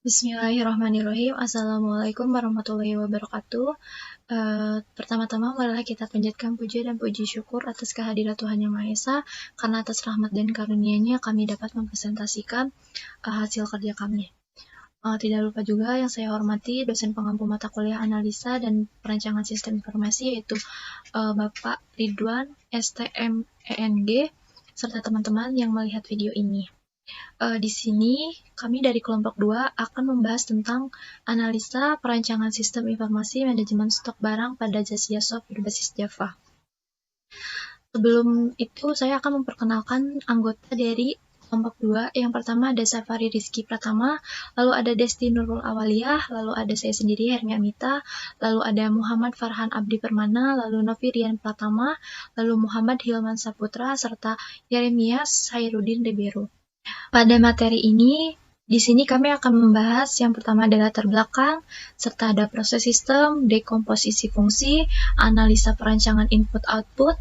Bismillahirrahmanirrahim. Assalamualaikum warahmatullahi wabarakatuh. Pertama-tama marilah kita panjatkan puja dan puji syukur atas kehadirat Tuhan Yang Maha Esa, karena atas rahmat dan karunia-Nya kami dapat mempresentasikan hasil kerja kami. Tidak lupa juga yang saya hormati dosen pengampu mata kuliah analisa dan perancangan sistem informasi, yaitu Bapak Ridwan STM ENG, serta teman-teman yang melihat video ini. Di sini kami dari kelompok 2 akan membahas tentang analisa perancangan sistem informasi manajemen stok barang pada Zasia Soft berbasis Java. Sebelum itu saya akan memperkenalkan anggota dari kelompok 2. Yang pertama ada Safari Rizky Pratama, lalu ada Desti Nurul Awaliyah, lalu ada saya sendiri Hermi Amita, lalu ada Muhammad Farhan Abdi Permana, lalu Novi Rian Pratama, lalu Muhammad Hilman Saputra, serta Yeremias Hairudin Deberu. Pada materi ini, di sini kami akan membahas yang pertama adalah latar belakang, serta ada proses sistem, dekomposisi fungsi, analisa perancangan input-output,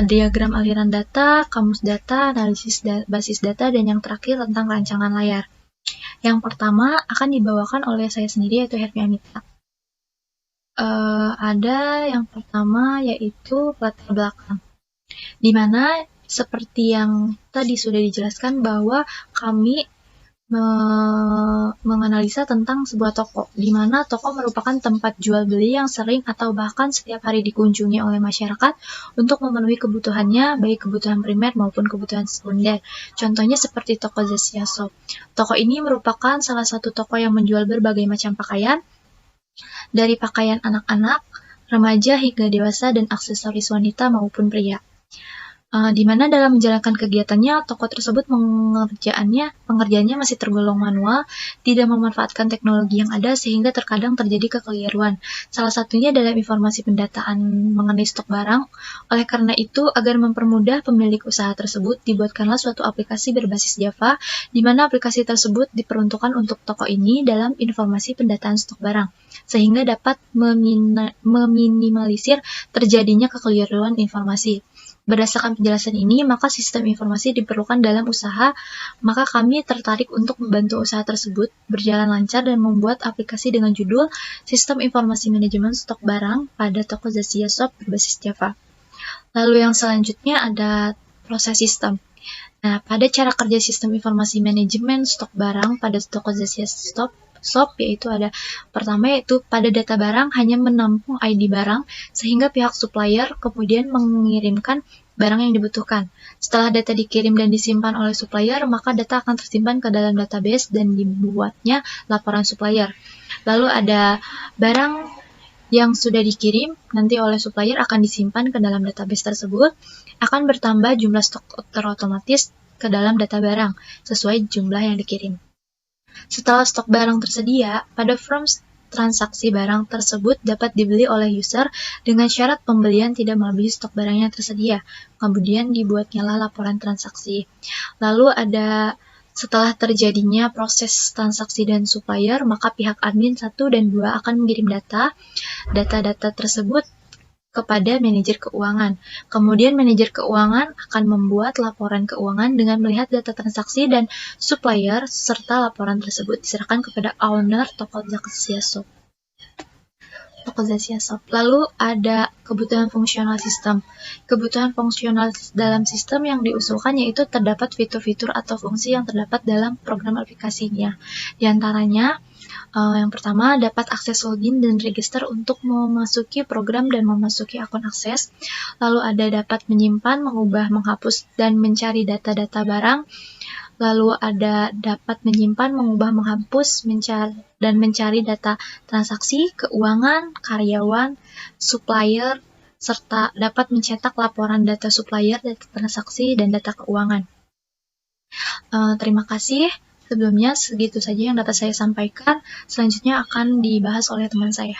diagram aliran data, kamus data, analisis basis data, dan yang terakhir tentang rancangan layar. Yang pertama akan dibawakan oleh saya sendiri, yaitu Hermi Amita. Ada yang pertama yaitu latar belakang, di mana seperti yang tadi sudah dijelaskan bahwa kami menganalisa tentang sebuah toko, di mana toko merupakan tempat jual beli yang sering atau bahkan setiap hari dikunjungi oleh masyarakat untuk memenuhi kebutuhannya, baik kebutuhan primer maupun kebutuhan sekunder. Contohnya seperti toko Zasia Shop. Toko ini merupakan salah satu toko yang menjual berbagai macam pakaian, dari pakaian anak-anak, remaja hingga dewasa, dan aksesoris wanita maupun pria. Di mana dalam menjalankan kegiatannya, toko tersebut pengerjaannya masih tergolong manual, tidak memanfaatkan teknologi yang ada sehingga terkadang terjadi kekeliruan. Salah satunya dalam informasi pendataan mengenai stok barang. Oleh karena itu, agar mempermudah pemilik usaha tersebut, dibuatkanlah suatu aplikasi berbasis Java, di mana aplikasi tersebut diperuntukkan untuk toko ini dalam informasi pendataan stok barang, sehingga dapat meminimalisir terjadinya kekeliruan informasi. Berdasarkan penjelasan ini, maka sistem informasi diperlukan dalam usaha, maka kami tertarik untuk membantu usaha tersebut berjalan lancar dan membuat aplikasi dengan judul Sistem Informasi Manajemen Stok Barang pada toko Zasia Shop berbasis Java. Lalu yang selanjutnya ada proses sistem. Nah, pada cara kerja sistem informasi manajemen stok barang pada toko Zasia Shop yaitu ada pertama yaitu pada data barang hanya menampung ID barang sehingga pihak supplier kemudian mengirimkan barang yang dibutuhkan. Setelah data dikirim dan disimpan oleh supplier, maka data akan tersimpan ke dalam database dan dibuatnya laporan supplier. Lalu ada barang yang sudah dikirim nanti oleh supplier akan disimpan ke dalam database tersebut, akan bertambah jumlah stok terotomatis ke dalam data barang sesuai jumlah yang dikirim. Setelah stok barang tersedia, pada form transaksi barang tersebut dapat dibeli oleh user dengan syarat pembelian tidak melebihi stok barang yang tersedia. Kemudian dibuatnyalah laporan transaksi. Lalu ada setelah terjadinya proses transaksi dan supplier, maka pihak admin 1 dan 2 akan mengirim data-data tersebut kepada manajer keuangan. Kemudian manajer keuangan akan membuat laporan keuangan dengan melihat data transaksi dan supplier serta laporan tersebut diserahkan kepada owner toko Zasia Shop. Lalu ada kebutuhan fungsional sistem. Kebutuhan fungsional dalam sistem yang diusulkan yaitu terdapat fitur-fitur atau fungsi yang terdapat dalam program aplikasinya. Di antaranya yang pertama, dapat akses login dan register untuk memasuki program dan memasuki akun akses. Lalu ada dapat menyimpan, mengubah, menghapus, dan mencari data-data barang. Lalu ada dapat menyimpan, mengubah, menghapus, dan mencari data transaksi, keuangan, karyawan, supplier, serta dapat mencetak laporan data supplier, data transaksi, dan data keuangan. Terima kasih. Sebelumnya, segitu saja yang dapat saya sampaikan. Selanjutnya akan dibahas oleh teman saya.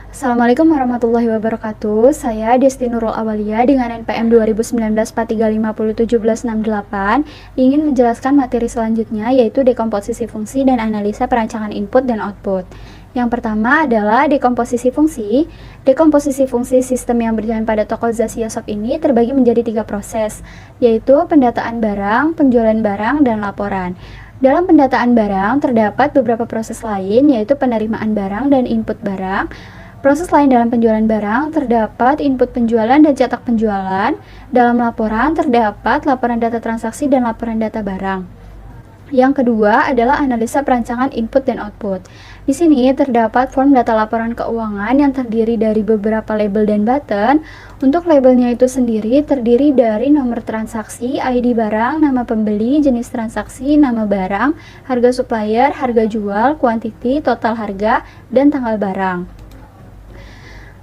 Assalamualaikum warahmatullahi wabarakatuh. Saya Desti Nurul Awaliyah dengan NPM 2019-43501768 ingin menjelaskan materi selanjutnya yaitu dekomposisi fungsi dan analisa perancangan input dan output. Yang pertama adalah dekomposisi fungsi. Dekomposisi fungsi sistem yang berjalan pada toko Zasia Shop ini terbagi menjadi 3 proses, yaitu pendataan barang, penjualan barang, dan laporan. Dalam pendataan barang, terdapat beberapa proses lain, yaitu penerimaan barang dan input barang. Proses lain dalam penjualan barang terdapat input penjualan dan cetak penjualan. Dalam laporan terdapat laporan data transaksi dan laporan data barang. Yang kedua adalah analisa perancangan input dan output. Di sini terdapat form data laporan keuangan yang terdiri dari beberapa label dan button. Untuk labelnya itu sendiri terdiri dari nomor transaksi, ID barang, nama pembeli, jenis transaksi, nama barang, harga supplier, harga jual, kuantiti, total harga, dan tanggal barang.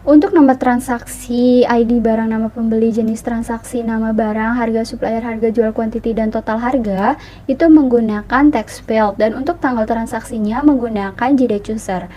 Untuk nomor transaksi, ID barang, nama pembeli, jenis transaksi, nama barang, harga supplier, harga jual, kuantiti, dan total harga itu menggunakan text field, dan untuk tanggal transaksinya menggunakan JDate Chooser.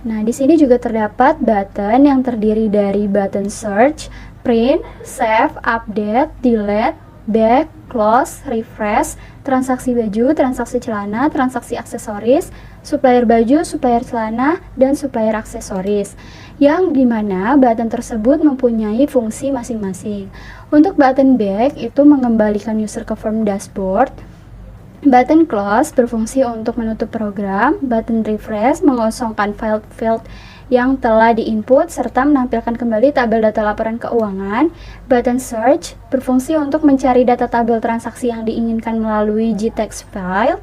Nah, di sini juga terdapat button yang terdiri dari button search, print, save, update, delete, back, close, refresh, transaksi baju, transaksi celana, transaksi aksesoris, supplier baju, supplier celana, dan supplier aksesoris, yang dimana button tersebut mempunyai fungsi masing-masing. Untuk button back itu mengembalikan user ke form dashboard. Button close berfungsi untuk menutup program. Button refresh mengosongkan file field yang telah diinput serta menampilkan kembali tabel data laporan keuangan. Button search berfungsi untuk mencari data tabel transaksi yang diinginkan melalui JText file.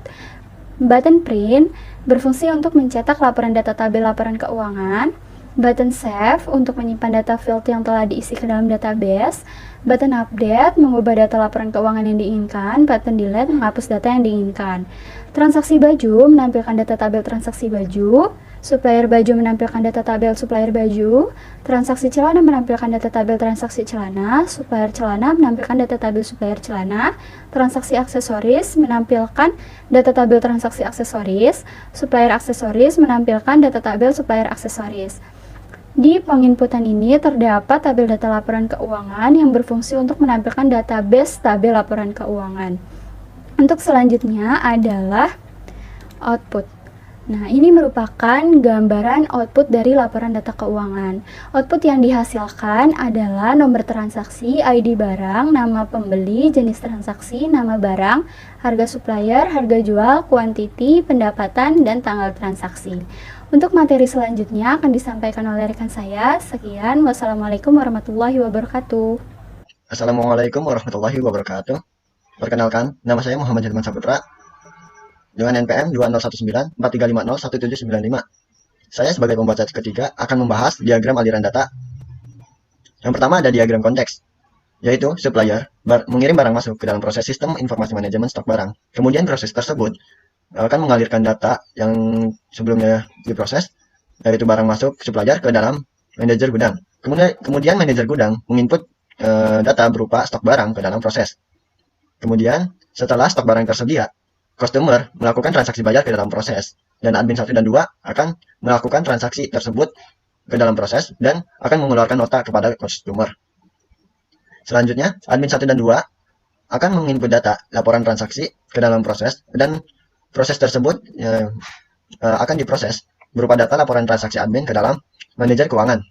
Button print berfungsi untuk mencetak laporan data tabel laporan keuangan. Button save untuk menyimpan data field yang telah diisi ke dalam database. Button update mengubah data laporan keuangan yang diinginkan. Button delete menghapus data yang diinginkan. Transaksi baju menampilkan data tabel transaksi baju. Supplier baju menampilkan data tabel supplier baju. Transaksi celana menampilkan data tabel transaksi celana. Supplier celana menampilkan data tabel supplier celana. Transaksi aksesoris menampilkan data tabel transaksi aksesoris. Supplier aksesoris menampilkan data tabel supplier aksesoris. Di penginputan ini terdapat tabel data laporan keuangan yang berfungsi untuk menampilkan database tabel laporan keuangan. Untuk selanjutnya adalah output. Nah, ini merupakan gambaran output dari laporan data keuangan. Output yang dihasilkan adalah nomor transaksi, ID barang, nama pembeli, jenis transaksi, nama barang, harga supplier, harga jual, kuantiti, pendapatan, dan tanggal transaksi. Untuk materi selanjutnya akan disampaikan oleh rekan saya. Sekian, wassalamualaikum warahmatullahi wabarakatuh. Assalamualaikum warahmatullahi wabarakatuh. Perkenalkan, nama saya Muhammad Jatman Saputra dengan NPM 201943501795. Saya sebagai pembaca ketiga akan membahas diagram aliran data. Yang pertama ada diagram konteks, yaitu supplier mengirim barang masuk ke dalam proses sistem informasi manajemen stok barang. Kemudian proses tersebut akan mengalirkan data yang sebelumnya diproses, yaitu barang masuk supplier ke dalam manajer gudang. Kemudian manajer gudang menginput data berupa stok barang ke dalam proses. Kemudian setelah stok barang tersedia, customer melakukan transaksi bayar ke dalam proses, dan admin 1 dan 2 akan melakukan transaksi tersebut ke dalam proses dan akan mengeluarkan nota kepada customer. Selanjutnya, admin 1 dan 2 akan menginput data laporan transaksi ke dalam proses, dan proses tersebut akan diproses berupa data laporan transaksi admin ke dalam manajer keuangan.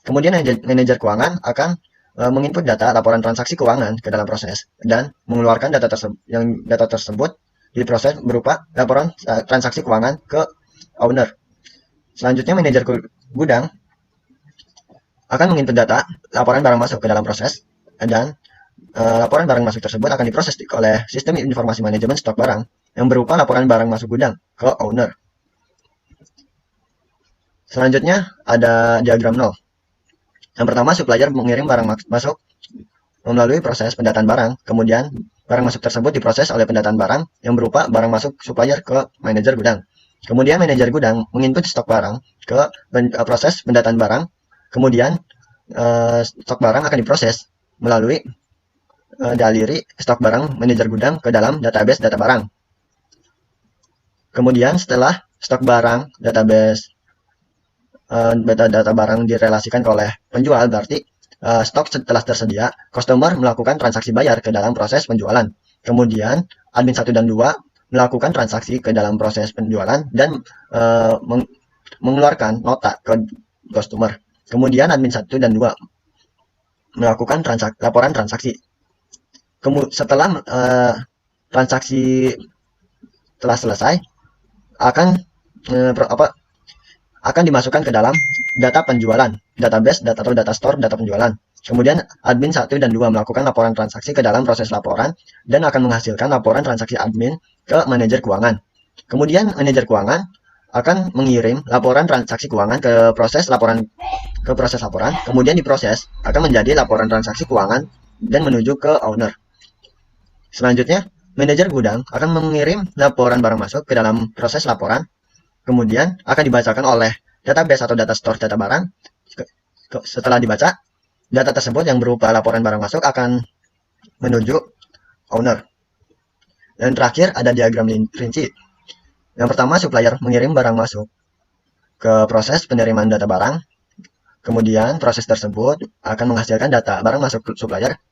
Kemudian manajer keuangan akan menginput data laporan transaksi keuangan ke dalam proses dan mengeluarkan data tersebut diproses berupa laporan transaksi keuangan ke owner. Selanjutnya manajer gudang akan menginput data laporan barang masuk ke dalam proses, dan laporan barang masuk tersebut akan diproses oleh sistem informasi manajemen stok barang yang berupa laporan barang masuk gudang ke owner. Selanjutnya ada diagram 0. Yang pertama, supplier mengirim barang masuk melalui proses pendataan barang. Kemudian barang masuk tersebut diproses oleh pendataan barang yang berupa barang masuk supplier ke manajer gudang. Kemudian manajer gudang menginput stok barang ke proses pendataan barang. Kemudian stok barang akan diproses melalui dialiri stok barang manajer gudang ke dalam database data barang. Kemudian setelah stok barang database data barang direlasikan oleh penjual, berarti stok setelah tersedia, customer melakukan transaksi bayar ke dalam proses penjualan. Kemudian admin 1 dan 2 melakukan transaksi ke dalam proses penjualan dan mengeluarkan nota ke customer. Kemudian admin 1 dan 2 melakukan laporan transaksi. Setelah transaksi telah selesai akan akan dimasukkan ke dalam data penjualan, database atau data store data penjualan. Kemudian admin 1 dan 2 melakukan laporan transaksi ke dalam proses laporan dan akan menghasilkan laporan transaksi admin ke manajer keuangan. Kemudian manajer keuangan akan mengirim laporan transaksi keuangan ke proses laporan, kemudian diproses akan menjadi laporan transaksi keuangan dan menuju ke owner. Selanjutnya, manajer gudang akan mengirim laporan barang masuk ke dalam proses laporan, kemudian akan dibacakan oleh database atau data store data barang. Setelah dibaca, data tersebut yang berupa laporan barang masuk akan menuju owner. Dan terakhir ada diagram rinci. Yang pertama, supplier mengirim barang masuk ke proses penerimaan data barang. Kemudian proses tersebut akan menghasilkan data barang masuk supplier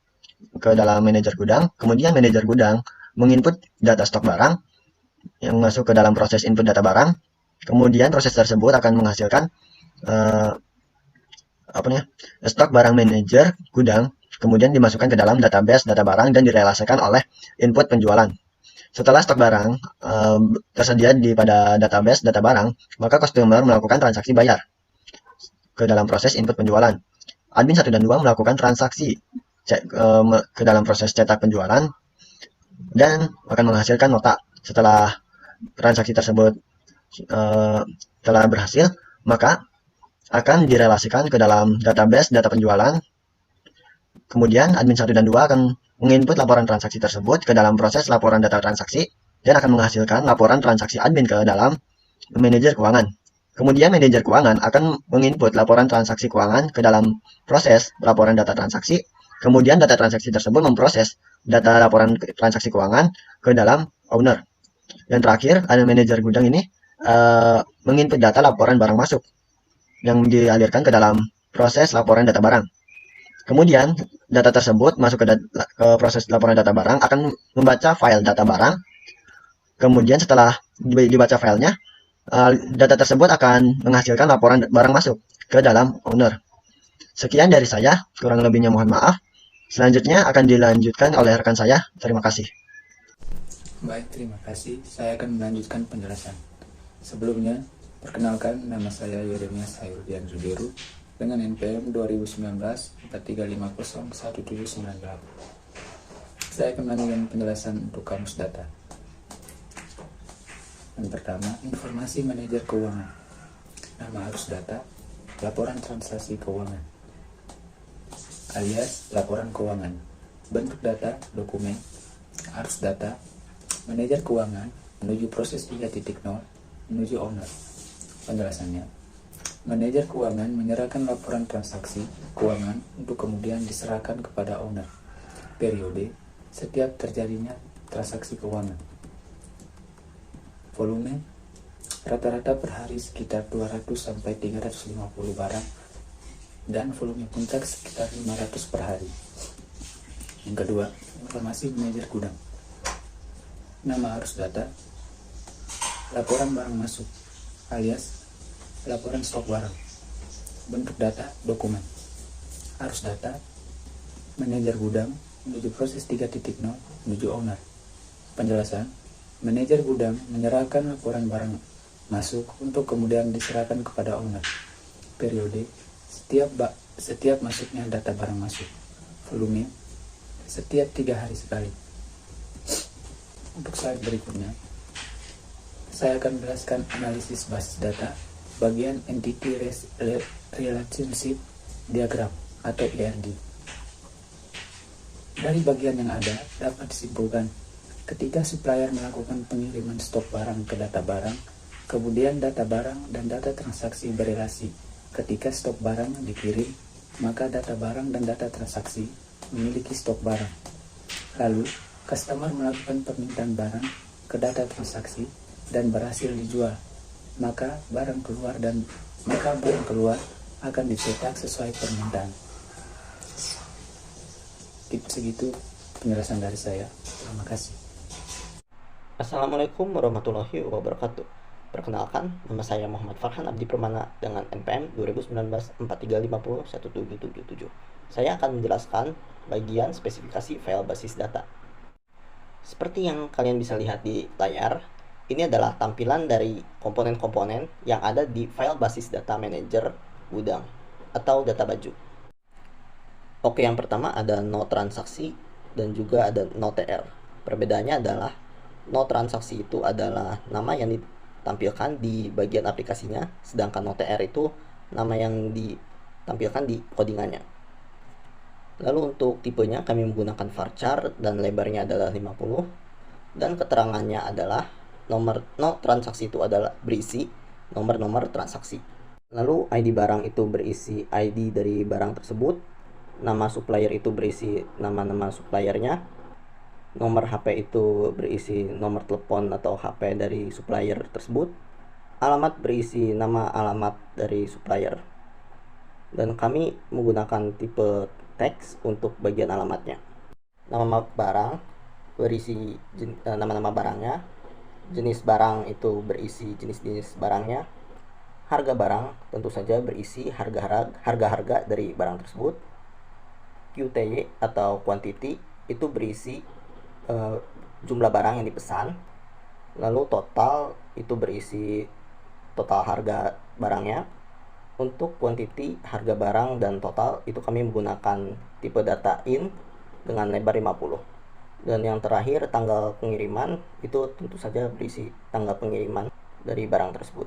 ke dalam manajer gudang. Kemudian manajer gudang menginput data stok barang yang masuk ke dalam proses input data barang. Kemudian proses tersebut akan menghasilkan stok barang manajer gudang, kemudian dimasukkan ke dalam database data barang dan direlasikan oleh input penjualan. Setelah stok barang tersedia pada database data barang, maka customer melakukan transaksi bayar ke dalam proses input penjualan. Admin 1 dan 2 melakukan transaksi ke dalam proses cetak penjualan dan akan menghasilkan nota. Setelah transaksi tersebut telah berhasil, maka akan direlasikan ke dalam database data penjualan. Kemudian admin 1 dan 2 akan menginput laporan transaksi tersebut ke dalam proses laporan data transaksi dan akan menghasilkan laporan transaksi admin ke dalam manajer keuangan. Kemudian manajer keuangan akan menginput laporan transaksi keuangan ke dalam proses laporan data transaksi. Kemudian data transaksi tersebut memproses data laporan transaksi keuangan ke dalam owner. Dan terakhir, ada manajer gudang ini menginput data laporan barang masuk yang dialirkan ke dalam proses laporan data barang. Kemudian data tersebut masuk ke proses laporan data barang akan membaca file data barang. Kemudian setelah dibaca filenya, data tersebut akan menghasilkan laporan barang masuk ke dalam owner. Sekian dari saya, kurang lebihnya mohon maaf. Selanjutnya akan dilanjutkan oleh rekan saya. Terima kasih. Baik, terima kasih. Saya akan melanjutkan penjelasan. Sebelumnya, perkenalkan, nama saya Yeremias Hayrudian Zubiru dengan NPM 2019-43501798. Saya akan melanjutkan penjelasan untuk kamus data. Yang pertama, informasi manajer keuangan. Nama arus data, laporan transaksi keuangan, alias laporan keuangan. Bentuk data, dokumen, arus data, manajer keuangan menuju proses 3.0 menuju owner. Penjelasannya, manajer keuangan menyerahkan laporan transaksi keuangan untuk kemudian diserahkan kepada owner. Periode, setiap terjadinya transaksi keuangan. Volume, rata-rata per hari sekitar 200-350 barang dan volume puncak sekitar 500 per hari. Yang kedua, informasi manajer gudang. Nama arus data, laporan barang masuk alias laporan stok barang. Bentuk data, dokumen. Arus data, manajer gudang menuju proses 3.0 menuju owner. Penjelasan, manajer gudang menyerahkan laporan barang masuk untuk kemudian diserahkan kepada owner. Periode, setiap masuknya data barang masuk. Volume, setiap 3 hari sekali. Untuk slide berikutnya, saya akan menjelaskan analisis basis data bagian Entity Relationship Diagram atau ERD. Dari bagian yang ada dapat disimpulkan ketika supplier melakukan pengiriman stok barang ke data barang, kemudian data barang dan data transaksi berelasi. Ketika stok barang dikirim, maka data barang dan data transaksi memiliki stok barang. Lalu, customer melakukan permintaan barang ke data transaksi dan berhasil dijual, maka barang keluar akan dicetak sesuai permintaan. Segitu penjelasan dari saya. Terima kasih. Assalamualaikum warahmatullahi wabarakatuh. Perkenalkan, nama saya Muhammad Farhan Abdi Permana dengan NPM 2019-43501777. Saya akan menjelaskan bagian spesifikasi file basis data. Seperti yang kalian bisa lihat di layar, Ini adalah tampilan dari komponen-komponen yang ada di file basis data manager gudang atau data baju. Oke, yang pertama ada no transaksi dan juga ada no TR. Perbedaannya adalah no transaksi itu adalah nama yang ditampilkan di bagian aplikasinya, sedangkan no TR itu nama yang ditampilkan di codingannya. Lalu untuk tipenya kami menggunakan varchar dan lebarnya adalah 50, dan keterangannya adalah nomor no transaksi itu adalah berisi nomor-nomor transaksi. Lalu ID barang itu berisi ID dari barang tersebut, nama supplier itu berisi nama-nama suppliernya, nomor HP itu berisi nomor telepon atau HP dari supplier tersebut, alamat berisi nama alamat dari supplier, dan kami menggunakan tipe teks untuk bagian alamatnya. Nama barang berisi nama-nama barangnya, jenis barang itu berisi jenis-jenis barangnya, harga barang tentu saja berisi harga-harga dari barang tersebut, QTY atau quantity itu berisi jumlah barang yang dipesan, lalu total itu berisi total harga barangnya. Untuk quantity, harga barang, dan total itu kami menggunakan tipe data in dengan lebar 50. Dan yang terakhir tanggal pengiriman itu tentu saja berisi tanggal pengiriman dari barang tersebut.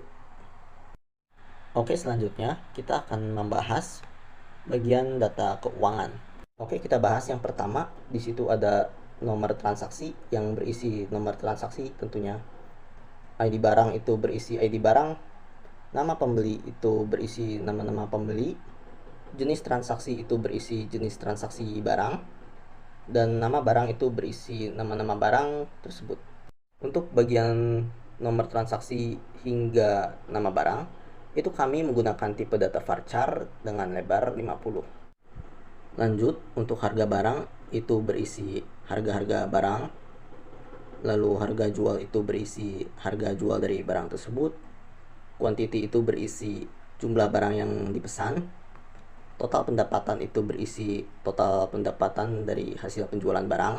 Oke, selanjutnya kita akan membahas bagian data keuangan. Oke, kita bahas yang pertama. Di situ ada nomor transaksi yang berisi nomor transaksi tentunya. ID barang itu berisi ID barang. Nama pembeli itu berisi nama-nama pembeli. Jenis transaksi itu berisi jenis transaksi barang. Dan nama barang itu berisi nama-nama barang tersebut. Untuk bagian nomor transaksi hingga nama barang, itu kami menggunakan tipe data varchar dengan lebar 50. Lanjut, untuk harga barang itu berisi harga-harga barang. Lalu harga jual itu berisi harga jual dari barang tersebut. Quantity itu berisi jumlah barang yang dipesan. Total pendapatan itu berisi total pendapatan dari hasil penjualan barang.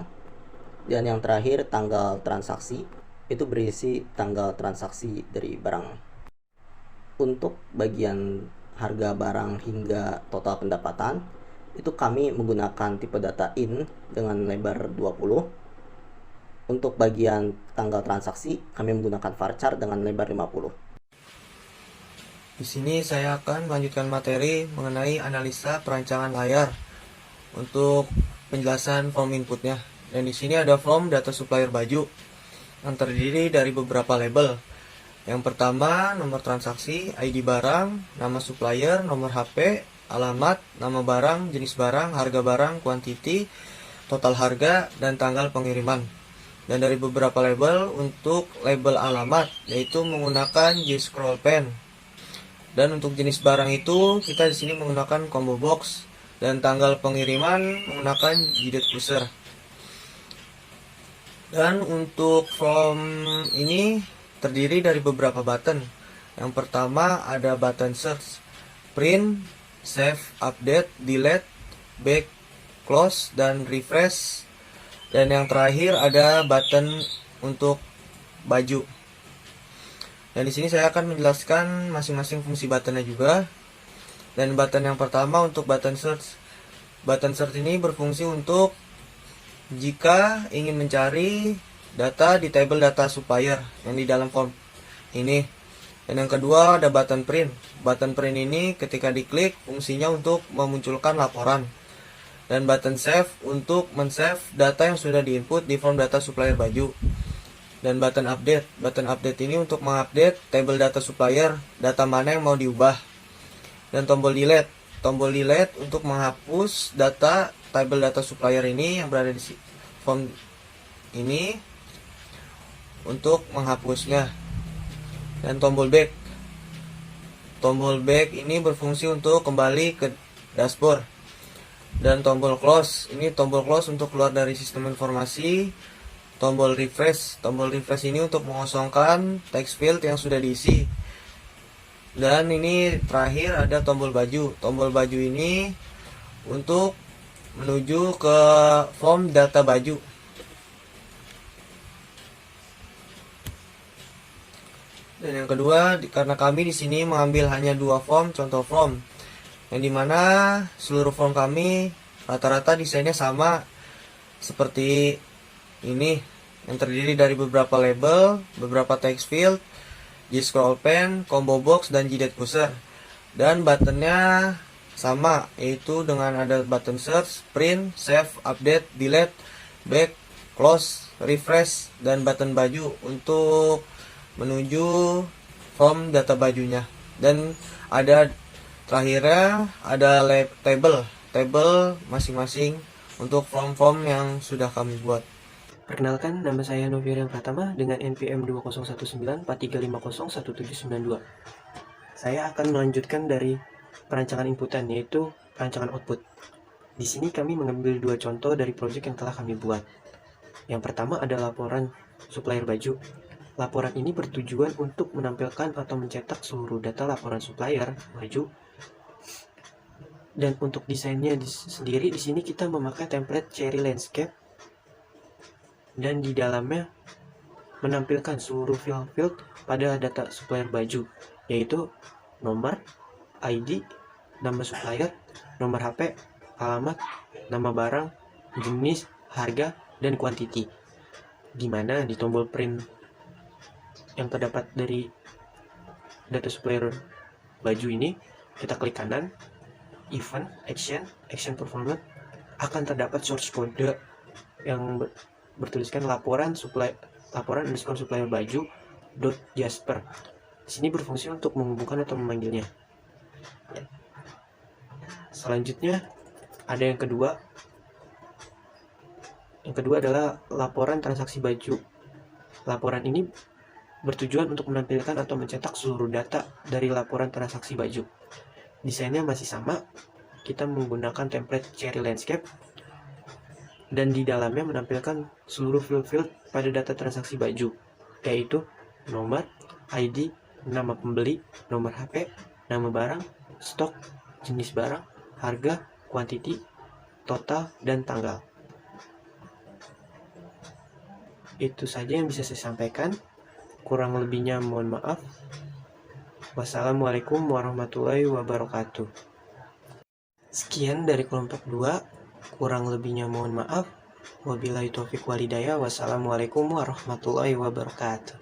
Dan yang terakhir tanggal transaksi itu berisi tanggal transaksi dari barang. Untuk bagian harga barang hingga total pendapatan itu kami menggunakan tipe data in dengan lebar 20. Untuk bagian tanggal transaksi kami menggunakan varchar dengan lebar 50. Di sini saya akan melanjutkan materi mengenai analisa perancangan layar untuk penjelasan form inputnya. Dan di sini ada form data supplier baju yang terdiri dari beberapa label. Yang pertama, nomor transaksi, ID barang, nama supplier, nomor HP, alamat, nama barang, jenis barang, harga barang, quantity, total harga, dan tanggal pengiriman. Dan dari beberapa label, untuk label alamat, yaitu menggunakan J-scroll pen. Dan untuk jenis barang itu kita di sini menggunakan combo box, dan tanggal pengiriman menggunakan JDET Cruiser. Dan untuk form ini terdiri dari beberapa button. Yang pertama ada button search, print, save, update, delete, back, close, dan refresh. Dan yang terakhir ada button untuk baju. Dan di sini saya akan menjelaskan masing-masing fungsi buttonnya juga. Dan button yang pertama untuk button search. Button search ini berfungsi untuk jika ingin mencari data di table data supplier yang di dalam form ini. Dan yang kedua ada button print. Button print ini ketika diklik fungsinya untuk memunculkan laporan. Dan button save untuk men-save data yang sudah diinput di form data supplier baju. Dan button update. Button update ini untuk mengupdate table data supplier, data mana yang mau diubah. Dan tombol delete. Tombol delete untuk menghapus data table data supplier ini yang berada di form ini untuk menghapusnya. Dan tombol back. Tombol back ini berfungsi untuk kembali ke dashboard. Dan tombol close. Ini tombol close untuk keluar dari sistem informasi. Tombol refresh. Tombol refresh ini untuk mengosongkan text field yang sudah diisi. Dan ini terakhir ada tombol baju. Tombol baju ini untuk menuju ke form data baju. Dan yang kedua, karena kami di sini mengambil hanya 2 form, contoh form, yang dimana seluruh form kami rata-rata desainnya sama seperti ini, yang terdiri dari beberapa label, beberapa text field, G-scroll pen, combo box, dan JDate cursor. Dan buttonnya sama, yaitu dengan ada button search, print, save, update, delete, back, close, refresh, dan button baju untuk menuju form data bajunya. Dan ada terakhirnya ada table masing-masing untuk form-form yang sudah kami buat. Perkenalkan, nama saya Novirian Pratama dengan NPM 201943501792. Saya akan melanjutkan dari perancangan inputan, yaitu perancangan output. Di sini kami mengambil 2 contoh dari proyek yang telah kami buat. Yang pertama adalah laporan supplier baju. Laporan ini bertujuan untuk menampilkan atau mencetak seluruh data laporan supplier baju. Dan untuk desainnya sendiri, di sini kita memakai template Cherry Landscape. Dan di dalamnya menampilkan seluruh field pada data supplier baju, yaitu nomor, ID, nama supplier, nomor HP, alamat, nama barang, jenis, harga, dan quantity. Dimana di tombol print yang terdapat dari data supplier baju ini, kita klik kanan, event, action performance, akan terdapat source code yang bertuliskan laporan underscore supplier baju .jasper. Di sini berfungsi untuk menghubungkan atau memanggilnya. Selanjutnya ada yang kedua. Yang kedua adalah laporan transaksi baju. Laporan ini bertujuan untuk menampilkan atau mencetak seluruh data dari laporan transaksi baju. Desainnya masih sama. Kita menggunakan template Cherry Landscape. Dan di dalamnya menampilkan seluruh field pada data transaksi baju, yaitu nomor, ID, nama pembeli, nomor HP, nama barang, stok, jenis barang, harga, quantity, total, dan tanggal. Itu saja yang bisa saya sampaikan. Kurang lebihnya mohon maaf. Wassalamualaikum warahmatullahi wabarakatuh. Sekian dari kelompok 2. Kurang lebihnya mohon maaf. Wabillahi taufiq walhidayah. Wassalamualaikum warahmatullahi wabarakatuh.